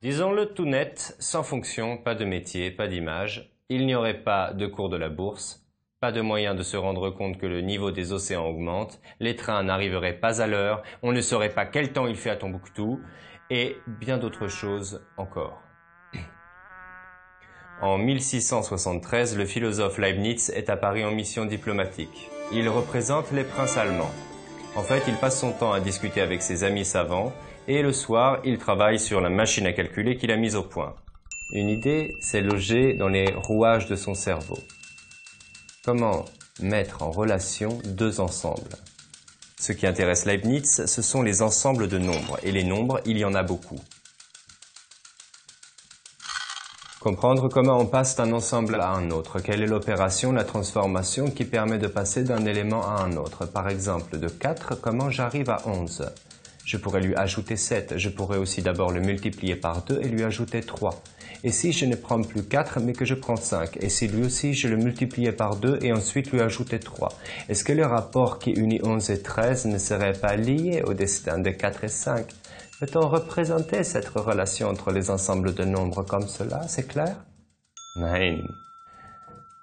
Disons-le tout net, sans fonction, pas de métier, pas d'image, il n'y aurait pas de cours de la bourse, pas de moyen de se rendre compte que le niveau des océans augmente, les trains n'arriveraient pas à l'heure, on ne saurait pas quel temps il fait à Tombouctou, et bien d'autres choses encore. En 1673, le philosophe Leibniz est à Paris en mission diplomatique. Il représente les princes allemands. En fait, il passe son temps à discuter avec ses amis savants et le soir, il travaille sur la machine à calculer qu'il a mise au point. Une idée s'est logée dans les rouages de son cerveau. Comment mettre en relation deux ensembles? Ce qui intéresse Leibniz, ce sont les ensembles de nombres. Et les nombres, il y en a beaucoup. Comprendre comment on passe d'un ensemble à un autre. Quelle est l'opération, la transformation qui permet de passer d'un élément à un autre. Par exemple, de 4, comment j'arrive à 11? Je pourrais lui ajouter 7. Je pourrais aussi d'abord le multiplier par 2 et lui ajouter 3. Et si je ne prends plus 4, mais que je prends 5? Et si lui aussi je le multipliais par 2 et ensuite lui ajoutais 3? Est-ce que le rapport qui unit 11 et 13 ne serait pas lié au destin de 4 et 5? Peut-on représenter cette relation entre les ensembles de nombres comme cela, c'est clair? Nein.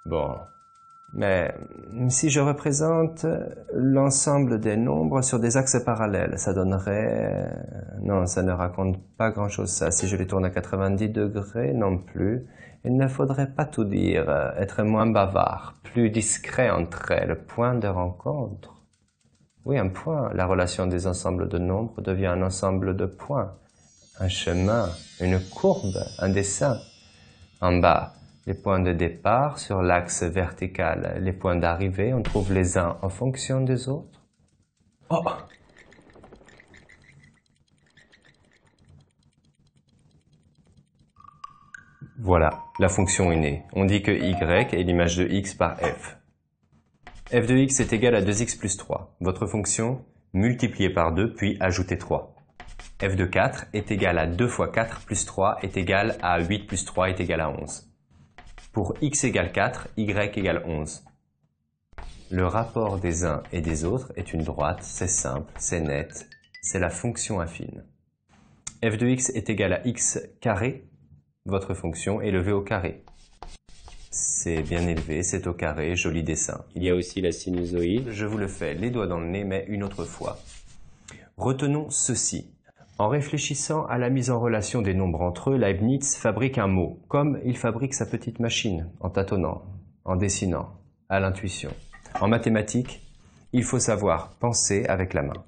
Bon. Mais si je représente l'ensemble des nombres sur des axes parallèles, ça donnerait... Non, ça ne raconte pas grand-chose ça. Si je les tourne à 90 degrés, non plus. Il ne faudrait pas tout dire, être moins bavard, plus discret entre elles, point de rencontre. Oui, un point. La relation des ensembles de nombres devient un ensemble de points. Un chemin, une courbe, un dessin. En bas, les points de départ sur l'axe vertical. Les points d'arrivée, on trouve les uns en fonction des autres. Oh! Voilà, la fonction est née. On dit que y est l'image de x par f. f de x est égal à 2x plus 3. Votre fonction, multipliée par 2, puis ajoutez 3. f de 4 est égal à 2 fois 4 plus 3 est égal à 8 plus 3 est égal à 11. Pour x égale 4, y égale 11. Le rapport des uns et des autres est une droite, c'est simple, c'est net, c'est la fonction affine. f de x est égal à x carré, votre fonction élevée au carré. C'est bien élevé, c'est au carré, joli dessin. Il y a aussi la sinusoïde, je vous le fais les doigts dans le nez, mais une autre fois. Retenons ceci. En réfléchissant à la mise en relation des nombres entre eux, Leibniz fabrique un mot, comme il fabrique sa petite machine, en tâtonnant, en dessinant, à l'intuition. En mathématiques, il faut savoir penser avec la main.